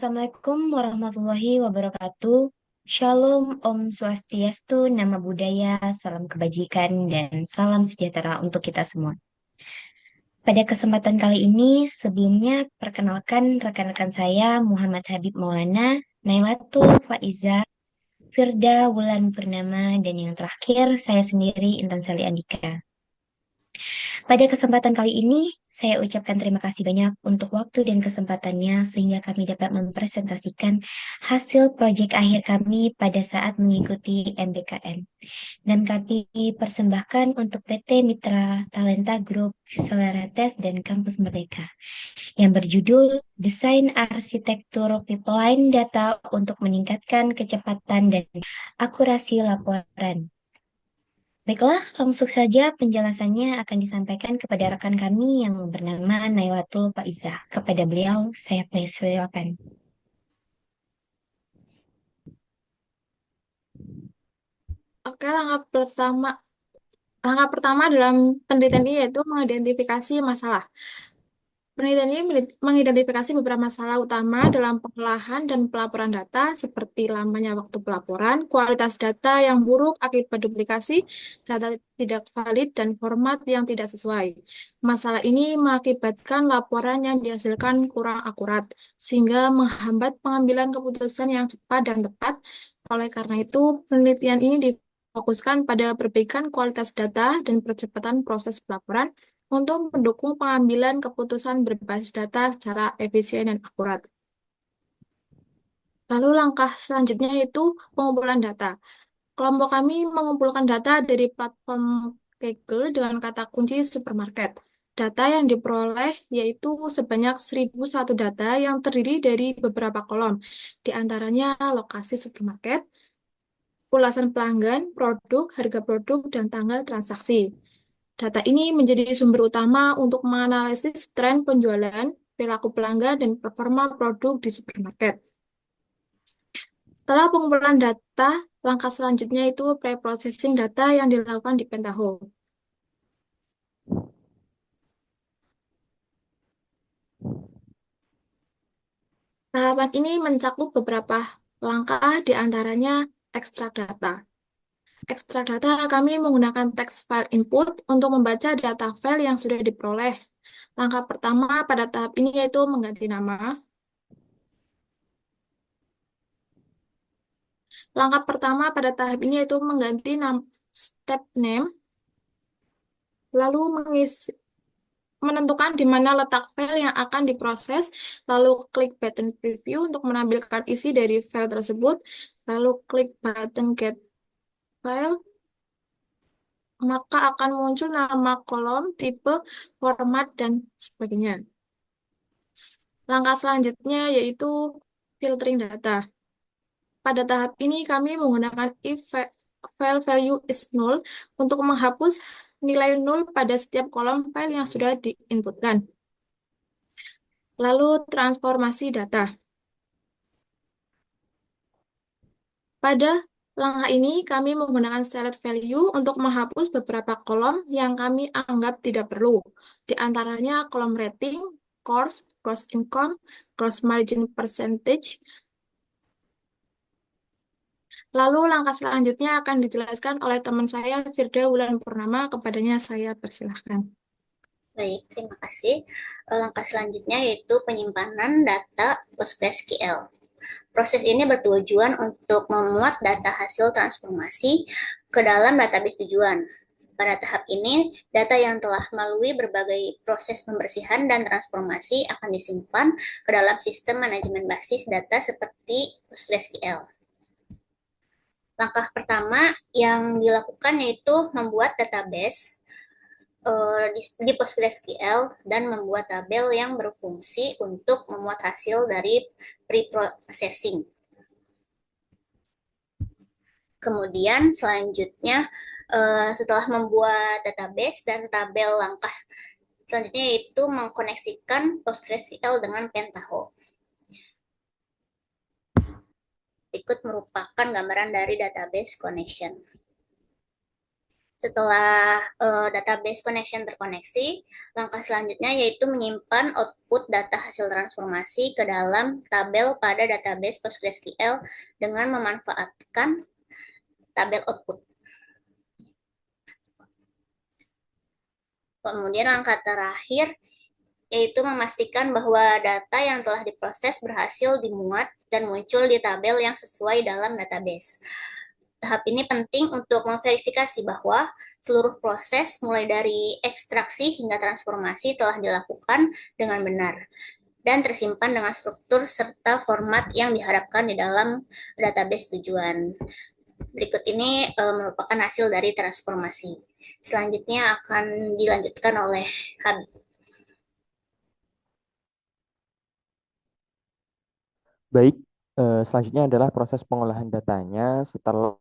Assalamualaikum warahmatullahi wabarakatuh. Shalom, Om Swastiastu, Nama Budaya, salam kebajikan, dan salam sejahtera untuk kita semua. Pada kesempatan kali ini, sebelumnya perkenalkan rekan-rekan saya Muhammad Habib Maulana, Nailatul Faiza, Firda Wulan Purnama, dan yang terakhir saya sendiri Intan Sali Andika. Pada kesempatan kali ini, saya ucapkan terima kasih banyak untuk waktu dan kesempatannya sehingga kami dapat mempresentasikan hasil proyek akhir kami pada saat mengikuti MBKM. Dan kami persembahkan untuk PT Mitra Talenta Group, Selera Tes, dan Kampus Merdeka yang berjudul Desain Arsitektur Pipeline Data untuk Meningkatkan Kecepatan dan Akurasi Laporan. Baiklah, langsung saja penjelasannya akan disampaikan kepada rekan kami yang bernama Nailatul Faizah. Kepada beliau, saya persilakan. Oke, langkah pertama dalam penelitian ini yaitu mengidentifikasi masalah. Penelitian ini mengidentifikasi beberapa masalah utama dalam pengolahan dan pelaporan data, seperti lamanya waktu pelaporan, kualitas data yang buruk akibat duplikasi, data tidak valid, dan format yang tidak sesuai. Masalah ini mengakibatkan laporan yang dihasilkan kurang akurat, sehingga menghambat pengambilan keputusan yang cepat dan tepat. Oleh karena itu, penelitian ini difokuskan pada perbaikan kualitas data dan percepatan proses pelaporan untuk mendukung pengambilan keputusan berbasis data secara efisien dan akurat. Lalu langkah selanjutnya yaitu pengumpulan data. Kelompok kami mengumpulkan data dari platform Kaggle dengan kata kunci supermarket. Data yang diperoleh yaitu sebanyak 1.001 data yang terdiri dari beberapa kolom, di antaranya lokasi supermarket, ulasan pelanggan, produk, harga produk, dan tanggal transaksi. Data ini menjadi sumber utama untuk menganalisis tren penjualan, perilaku pelanggan, dan performa produk di supermarket. Setelah pengumpulan data, langkah selanjutnya itu pre-processing data yang dilakukan di Pentaho. Tahapan ini mencakup beberapa langkah, di antaranya ekstrak data. Ekstrak data kami menggunakan text file input untuk membaca data file yang sudah diperoleh. Langkah pertama pada tahap ini yaitu mengganti nama. Langkah pertama pada tahap ini yaitu mengganti step name, lalu menentukan di mana letak file yang akan diproses, lalu klik button preview untuk menampilkan isi dari file tersebut, lalu klik button get file, maka akan muncul nama kolom, tipe, format, dan sebagainya. Langkah selanjutnya yaitu filtering data. Pada tahap ini kami menggunakan if file value is null untuk menghapus nilai nol pada setiap kolom file yang sudah diinputkan. Lalu transformasi data. Pada langkah ini kami menggunakan select value untuk menghapus beberapa kolom yang kami anggap tidak perlu. Di antaranya kolom rating, cost, gross income, gross margin percentage. Lalu langkah selanjutnya akan dijelaskan oleh teman saya, Firda Wulan Purnama. Kepadanya saya persilahkan. Baik, terima kasih. Langkah selanjutnya yaitu penyimpanan data PostgreSQL. Proses ini bertujuan untuk memuat data hasil transformasi ke dalam database tujuan. Pada tahap ini, data yang telah melalui berbagai proses pembersihan dan transformasi akan disimpan ke dalam sistem manajemen basis data seperti PostgreSQL. Langkah pertama yang dilakukan yaitu membuat database di PostgreSQL dan membuat tabel yang berfungsi untuk memuat hasil dari pre-processing. Kemudian selanjutnya setelah membuat database dan tabel, langkah selanjutnya yaitu mengkoneksikan PostgreSQL dengan Pentaho. Berikut merupakan gambaran dari database connection. Setelah database connection terkoneksi, langkah selanjutnya yaitu menyimpan output data hasil transformasi ke dalam tabel pada database PostgreSQL dengan memanfaatkan tabel output. Kemudian langkah terakhir yaitu memastikan bahwa data yang telah diproses berhasil dimuat dan muncul di tabel yang sesuai dalam database. Tahap ini penting untuk memverifikasi bahwa seluruh proses mulai dari ekstraksi hingga transformasi telah dilakukan dengan benar dan tersimpan dengan struktur serta format yang diharapkan di dalam database tujuan. Berikut ini merupakan hasil dari transformasi. Selanjutnya akan dilanjutkan oleh Habib. Baik, selanjutnya adalah proses pengolahan datanya setelah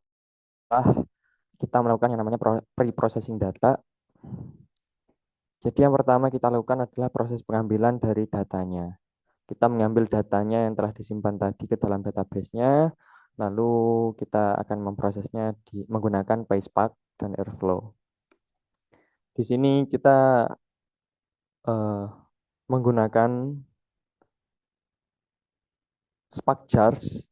kita melakukan yang namanya pre-processing data. Jadi yang pertama kita lakukan adalah proses pengambilan dari datanya. Kita mengambil datanya yang telah disimpan tadi ke dalam database-nya, lalu kita akan memprosesnya menggunakan PySpark dan Airflow. Di sini kita uh, menggunakan Spark Jars,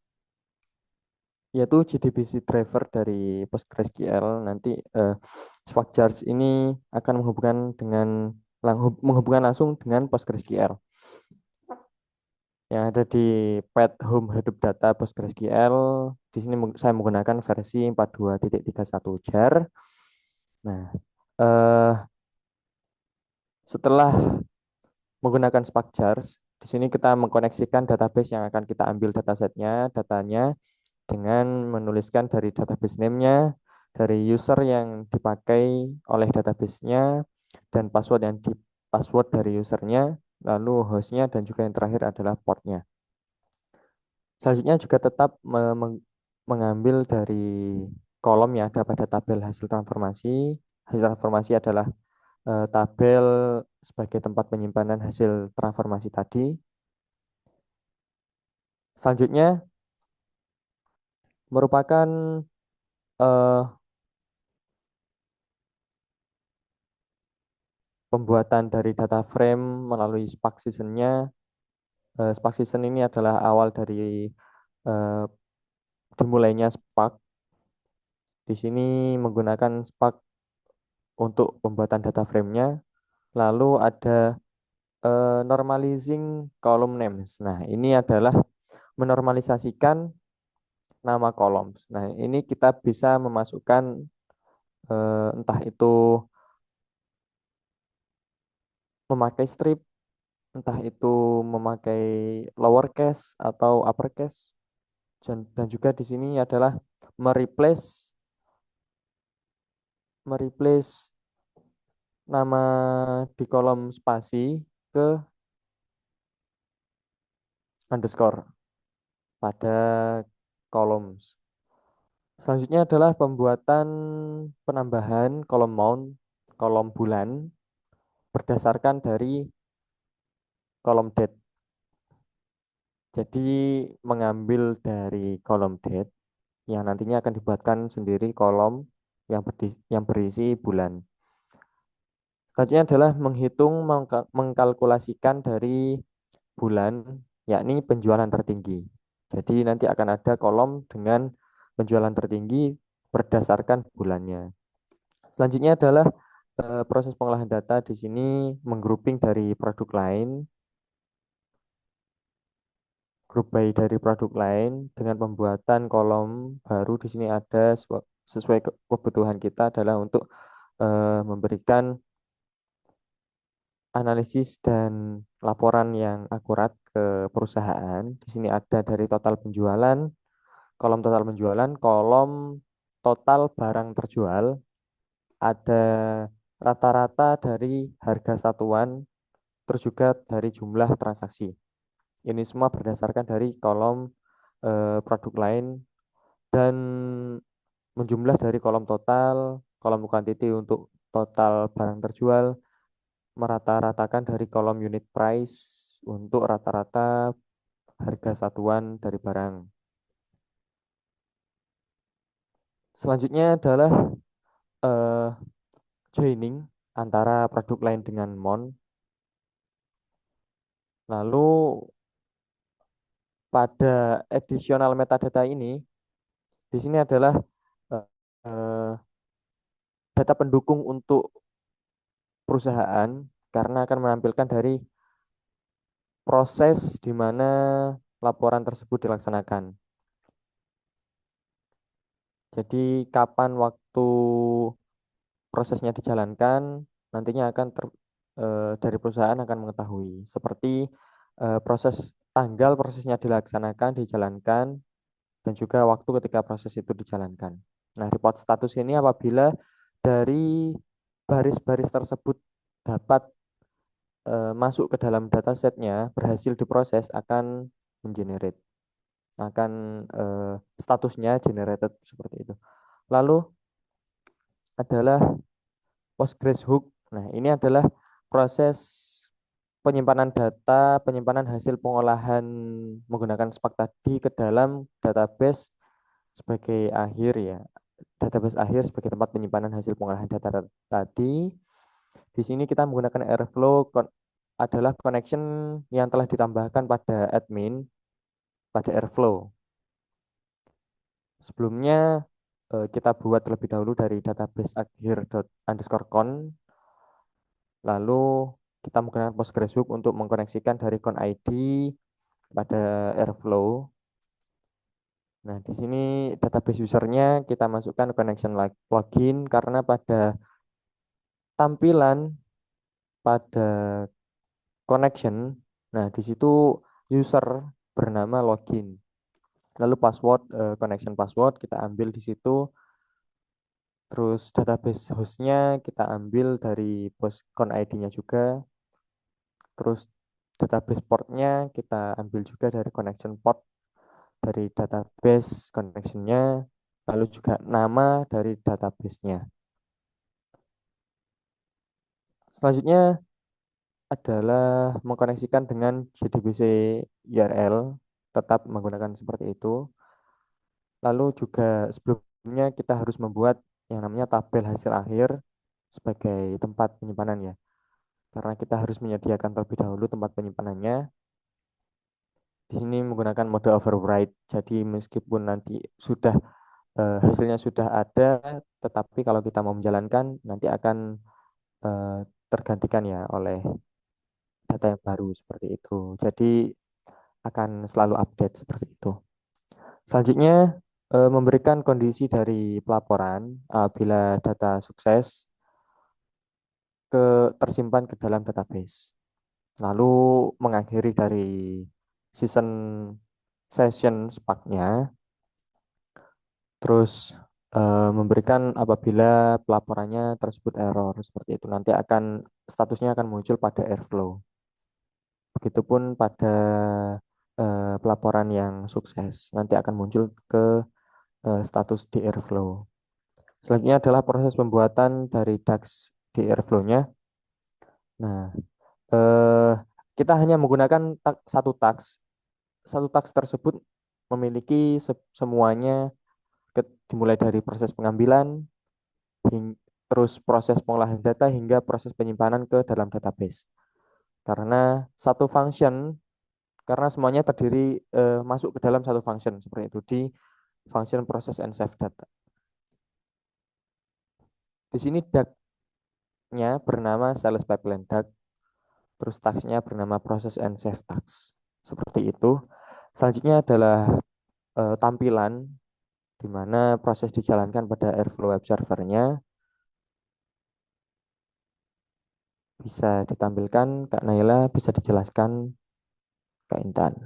yaitu JDBC driver dari PostgreSQL. Nanti Spark Jars ini akan menghubungkan langsung dengan PostgreSQL yang ada di path home Hadoop data PostgreSQL. Di sini saya menggunakan versi 42.31 jar. Nah, setelah menggunakan Spark Jars, di sini kita mengkoneksikan database yang akan kita ambil datanya dengan menuliskan dari database name-nya, dari user yang dipakai oleh database-nya, dan password dari usernya, lalu hostnya, dan juga yang terakhir adalah portnya. Selanjutnya juga tetap mengambil dari kolom yang ada pada tabel hasil transformasi. Hasil transformasi adalah tabel sebagai tempat penyimpanan hasil transformasi tadi. Selanjutnya merupakan pembuatan dari data frame melalui Spark Season-nya. Spark Season ini adalah awal dari dimulainya Spark. Di sini menggunakan Spark untuk pembuatan data frame-nya. Lalu ada normalizing column names. Nah, ini adalah menormalisasikan nama kolom. Nah, ini kita bisa memasukkan entah itu memakai strip, entah itu memakai lowercase atau uppercase. Dan juga di sini adalah mereplace nama di kolom spasi ke underscore pada columns. Selanjutnya adalah pembuatan penambahan kolom mount, kolom bulan berdasarkan dari kolom date. Jadi mengambil dari kolom date yang nantinya akan dibuatkan sendiri kolom yang berisi bulan. Selanjutnya adalah mengkalkulasikan dari bulan, yakni penjualan tertinggi. Jadi nanti akan ada kolom dengan penjualan tertinggi berdasarkan bulannya. Selanjutnya adalah proses pengolahan data di sini menggrouping dari produk lain, group by dari produk lain dengan pembuatan kolom baru. Di sini ada sesuai kebutuhan kita adalah untuk memberikan analisis dan laporan yang akurat ke perusahaan. Di sini ada dari total penjualan, kolom total penjualan, kolom total barang terjual, ada rata-rata dari harga satuan, terus juga dari jumlah transaksi. Ini semua berdasarkan dari kolom produk lain dan menjumlah dari kolom total, kolom kuantiti untuk total barang terjual, merata-ratakan dari kolom unit price untuk rata-rata harga satuan dari barang. Selanjutnya adalah eh, joining antara produk lain dengan mon. Lalu pada additional metadata ini, di sini adalah eh, eh, data pendukung untuk perusahaan karena akan menampilkan dari proses di mana laporan tersebut dilaksanakan. Jadi kapan waktu prosesnya dijalankan, nantinya akan dari perusahaan akan mengetahui. Seperti proses tanggal prosesnya dilaksanakan, dijalankan, dan juga waktu ketika proses itu dijalankan. Nah, report status ini apabila dari baris-baris tersebut dapat masuk ke dalam datasetnya, berhasil diproses, akan mengenerate, akan statusnya generated seperti itu. Lalu adalah Postgres hook. Nah, ini adalah proses penyimpanan data, penyimpanan hasil pengolahan menggunakan Spark tadi ke dalam database sebagai akhir ya. Database akhir sebagai tempat penyimpanan hasil pengolahan data tadi. Di sini kita menggunakan Airflow adalah connection yang telah ditambahkan pada admin pada Airflow. Sebelumnya kita buat terlebih dahulu dari database akhir_con, lalu kita menggunakan PostgreSQL untuk mengkoneksikan dari con ID pada Airflow. Nah, di sini database usernya kita masukkan connection login karena pada tampilan pada connection, nah di situ user bernama login. Lalu password, connection password kita ambil di situ. Terus database hostnya kita ambil dari con ID-nya juga. Terus database portnya kita ambil juga dari connection port dari database connection-nya. Lalu juga nama dari database-nya. Selanjutnya adalah mengkoneksikan dengan JDBC URL, tetap menggunakan seperti itu. Lalu juga sebelumnya kita harus membuat yang namanya tabel hasil akhir sebagai tempat penyimpanan ya. Karena kita harus menyediakan terlebih dahulu tempat penyimpanannya. Di sini menggunakan mode override. Jadi meskipun nanti sudah hasilnya sudah ada, tetapi kalau kita mau menjalankan nanti akan tergantikan ya oleh data yang baru seperti itu. Jadi akan selalu update seperti itu. Selanjutnya memberikan kondisi dari pelaporan apabila data sukses tersimpan ke dalam database. Lalu mengakhiri dari season session Spark-nya, terus memberikan apabila pelaporannya tersebut error seperti itu, nanti akan statusnya akan muncul pada Airflow. Begitupun pada pelaporan yang sukses, nanti akan muncul ke status di Airflow. Selanjutnya adalah proses pembuatan dari DAX di Airflow-nya. Nah, kita hanya menggunakan satu task. Satu task tersebut memiliki semuanya dimulai dari proses pengambilan, terus proses pengolahan data hingga proses penyimpanan ke dalam database. Karena satu function, karena semuanya terdiri masuk ke dalam satu function seperti itu di function process and save data. Di sini DAG-nya bernama sales pipeline DAG, terus task-nya bernama process and save task. Seperti itu. Selanjutnya adalah tampilan di mana proses dijalankan pada Airflow web servernya. Bisa ditampilkan Kak Naila, bisa dijelaskan Kak Intan.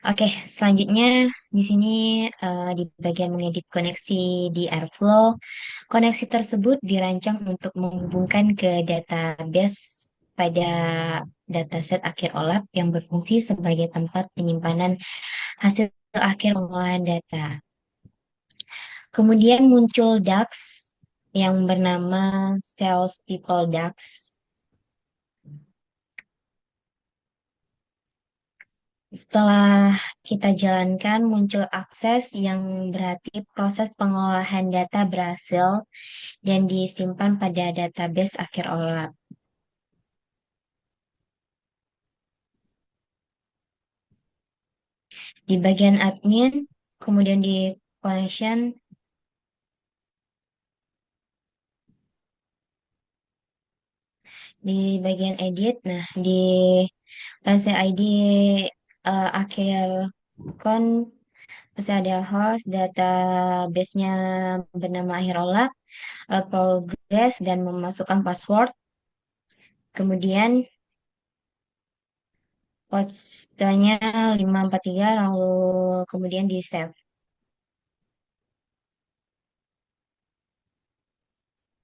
Oke, selanjutnya di sini di bagian mengedit koneksi di Airflow, koneksi tersebut dirancang untuk menghubungkan ke database pada dataset akhir OLAP yang berfungsi sebagai tempat penyimpanan hasil akhir pengolahan data. Kemudian muncul DAX yang bernama Sales People DAX. Setelah kita jalankan, muncul akses yang berarti proses pengolahan data berhasil dan disimpan pada database akhir OLAP. Di bagian admin, kemudian di collection, di bagian edit, nah di rasa ID akhir kon masih ada host, database-nya bernama akhir OLAP, progress, dan memasukkan password. Kemudian postnya 543 lalu kemudian di save.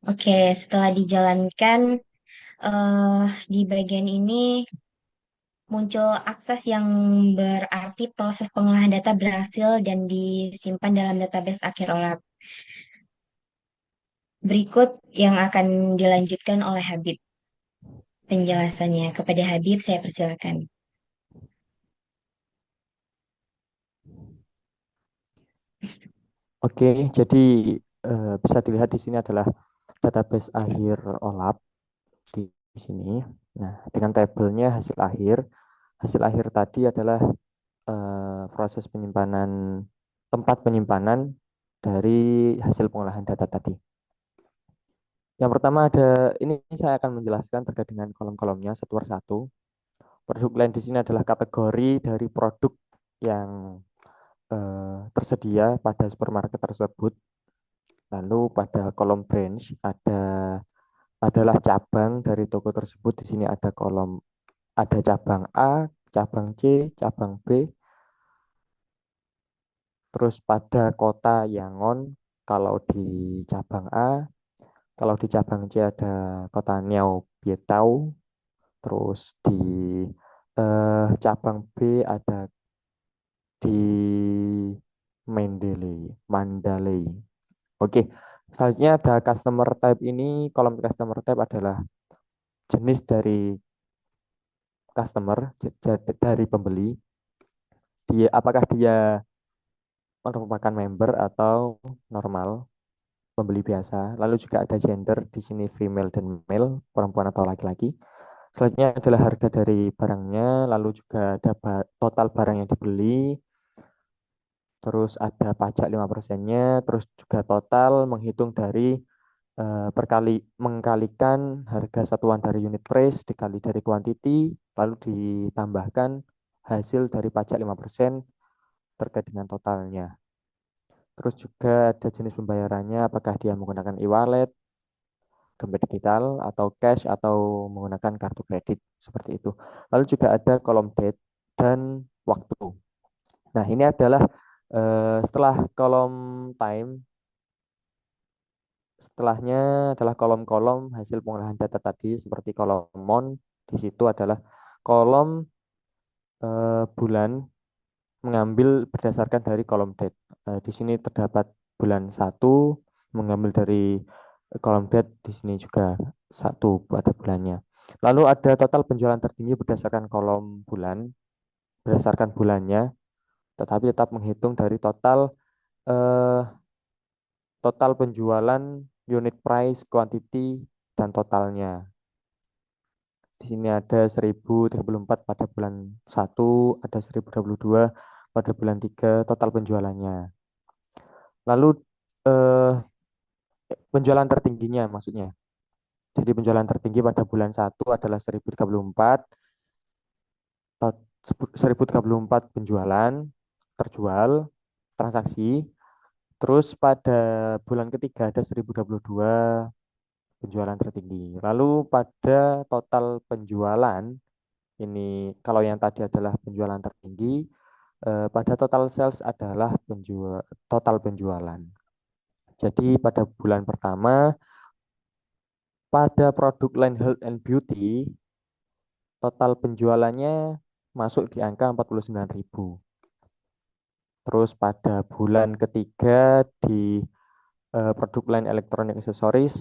Oke, setelah dijalankan di bagian ini muncul akses yang berarti proses pengolahan data berhasil dan disimpan dalam database akhir OLAP. Berikut yang akan dilanjutkan oleh Habib. Penjelasannya kepada Habib saya persilakan. Oke, jadi bisa dilihat di sini adalah database akhir OLAP di sini. Nah, dengan tabelnya hasil akhir tadi adalah proses penyimpanan, tempat penyimpanan dari hasil pengolahan data tadi. Yang pertama ini saya akan menjelaskan terkait dengan kolom-kolomnya satu persatu. Produk lain di sini adalah kategori dari produk yang tersedia pada supermarket tersebut. Lalu pada kolom branch adalah cabang dari toko tersebut. Di sini ada cabang A, cabang C, cabang B. Terus pada kota Yangon kalau di cabang A, kalau di cabang C ada kota Niau Bietau. Terus di cabang B ada di Mandalay. Oke, selanjutnya ada customer type ini. Kolom customer type adalah jenis dari customer, dari pembeli. Apakah dia merupakan member atau normal, pembeli biasa. Lalu juga ada gender di sini female dan male, perempuan atau laki-laki. Selanjutnya adalah harga dari barangnya, lalu juga ada total barang yang dibeli, terus ada pajak 5%-nya, terus juga total menghitung dari mengkalikan harga satuan dari unit price dikali dari quantity, lalu ditambahkan hasil dari pajak 5% terkait dengan totalnya. Terus juga ada jenis pembayarannya, apakah dia menggunakan e-wallet, dompet digital, atau cash, atau menggunakan kartu kredit, seperti itu. Lalu juga ada kolom date dan waktu. Nah, ini adalah setelah kolom time, setelahnya adalah kolom-kolom hasil pengolahan data tadi, seperti kolom month, di situ adalah kolom bulan mengambil berdasarkan dari kolom date. Di sini terdapat bulan 1 mengambil dari kolom date, di sini juga 1 pada bulannya. Lalu ada total penjualan tertinggi berdasarkan kolom bulan, berdasarkan bulannya, tetapi tetap menghitung dari eh, total penjualan, unit price, quantity, dan totalnya. Di sini ada 1034 pada bulan 1, ada 1022 pada bulan 3 total penjualannya. Lalu eh, penjualan tertingginya maksudnya. Jadi penjualan tertinggi pada bulan 1 adalah 1034, 1034 penjualan terjual transaksi. Terus pada bulan ketiga ada 1022 penjualan tertinggi. Lalu pada total penjualan ini kalau yang tadi adalah penjualan tertinggi, pada total sales adalah total penjualan. Jadi pada bulan pertama pada produk line health and beauty total penjualannya masuk di angka 49.000. Terus pada bulan ketiga di produk line electronic accessories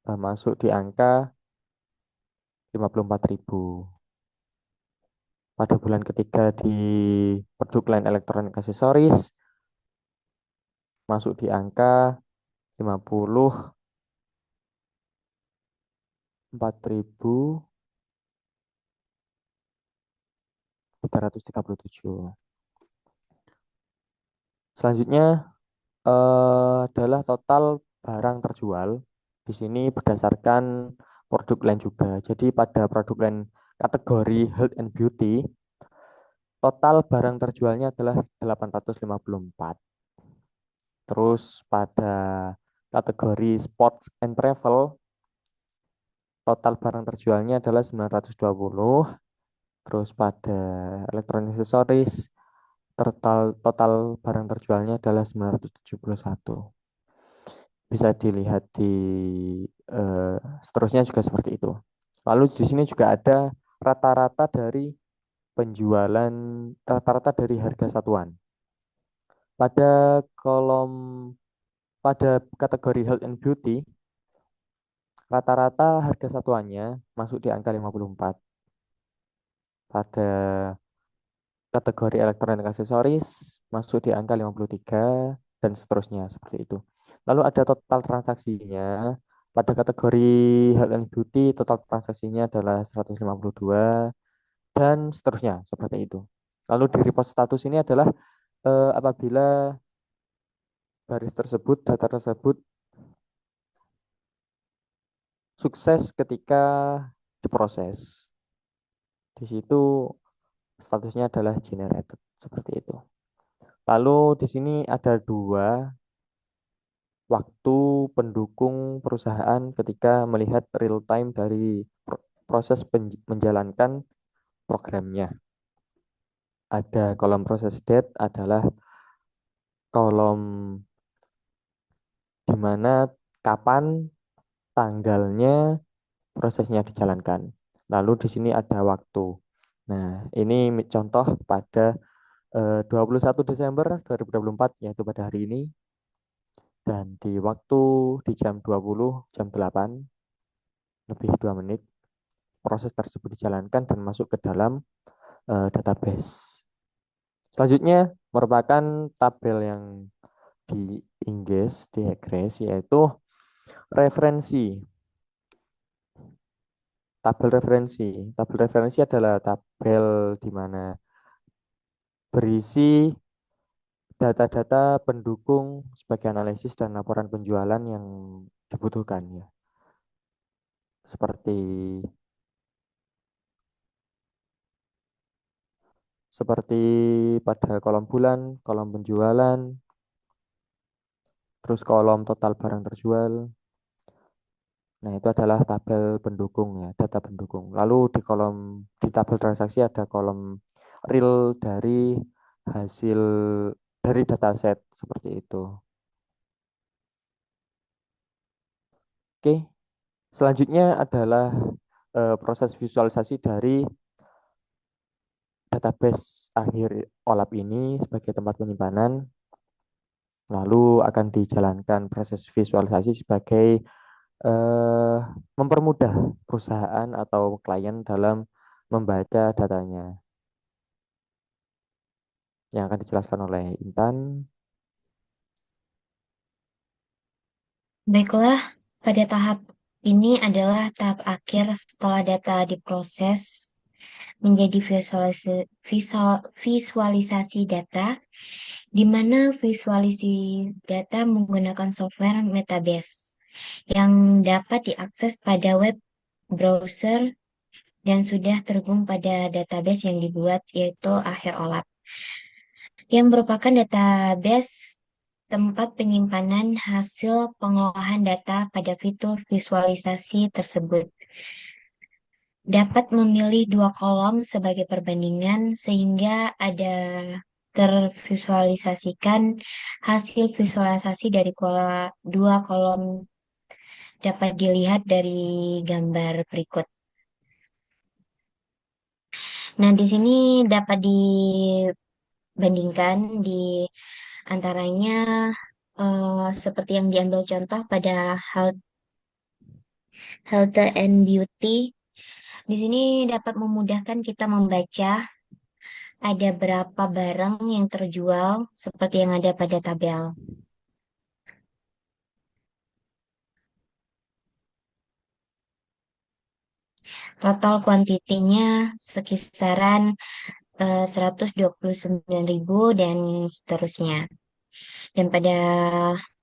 masuk di angka 54.000. pada bulan ketiga di produk line electronic accessories masuk di angka 54.337. Selanjutnya adalah total barang terjual. Di sini berdasarkan produk lain juga. Jadi pada produk lain kategori health and beauty, total barang terjualnya adalah 854. Terus pada kategori sports and travel, total barang terjualnya adalah 920. Terus pada electronic accessories, total barang terjualnya adalah 971. Bisa dilihat di seterusnya juga seperti itu. Lalu di sini juga ada rata-rata dari penjualan, rata-rata dari harga satuan. Pada kolom pada kategori health and beauty, rata-rata harga satuannya masuk di angka 54. Pada kategori elektronik aksesoris masuk di angka 53 dan seterusnya seperti itu. Lalu ada total transaksinya. Pada kategori health and beauty total transaksinya adalah 152 dan seterusnya seperti itu. Lalu di report status ini adalah apabila data tersebut sukses ketika diproses. Di situ statusnya adalah generated seperti itu. Lalu di sini ada dua waktu pendukung perusahaan ketika melihat real time dari proses menjalankan programnya. Ada kolom proses date adalah kolom di mana kapan tanggalnya prosesnya dijalankan. Lalu di sini ada waktu. Nah, ini contoh pada 21 Desember 2024 yaitu pada hari ini dan di waktu di jam 20 jam 8 lebih 2 menit proses tersebut dijalankan dan masuk ke dalam database. Selanjutnya merupakan tabel yang di Inggris, di Egres, yaitu referensi. Tabel referensi. Tabel referensi adalah tabel di mana berisi data-data pendukung sebagai analisis dan laporan penjualan yang dibutuhkan ya. Seperti seperti pada kolom bulan, kolom penjualan, terus kolom total barang terjual. Nah, itu adalah tabel pendukung ya, data pendukung. Lalu di tabel transaksi ada kolom real dari hasil dari dataset seperti itu. Oke, selanjutnya adalah proses visualisasi dari database akhir OLAP ini sebagai tempat penyimpanan. Lalu akan dijalankan proses visualisasi sebagai mempermudah perusahaan atau klien dalam membaca datanya yang akan dijelaskan oleh Intan. Baiklah, pada tahap ini adalah tahap akhir setelah data diproses menjadi visualisasi data, di mana visualisasi data menggunakan software Metabase yang dapat diakses pada web browser dan sudah terhubung pada database yang dibuat yaitu Akhir OLAP, yang merupakan database tempat penyimpanan hasil pengolahan data pada fitur visualisasi tersebut. Dapat memilih dua kolom sebagai perbandingan sehingga ada tervisualisasikan hasil visualisasi dari dua kolom dapat dilihat dari gambar berikut. Nah, di sini dapat dibandingkan di antaranya seperti yang diambil contoh pada health and beauty. Di sini dapat memudahkan kita membaca ada berapa barang yang terjual seperti yang ada pada tabel. Total kuantitinya sekisaran 129.000 dan seterusnya. Dan pada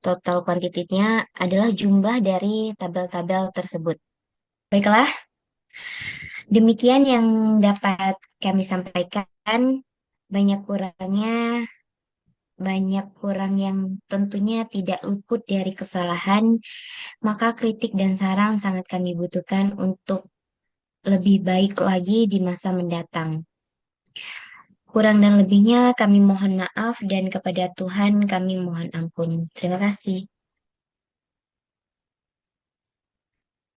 total kuantitinya adalah jumlah dari tabel-tabel tersebut. Baiklah, demikian yang dapat kami sampaikan. Banyak kurangnya, banyak kurang yang tentunya tidak luput dari kesalahan, maka kritik dan saran sangat kami butuhkan untuk lebih baik lagi di masa mendatang. Kurang dan lebihnya kami mohon maaf dan kepada Tuhan kami mohon ampun. Terima kasih.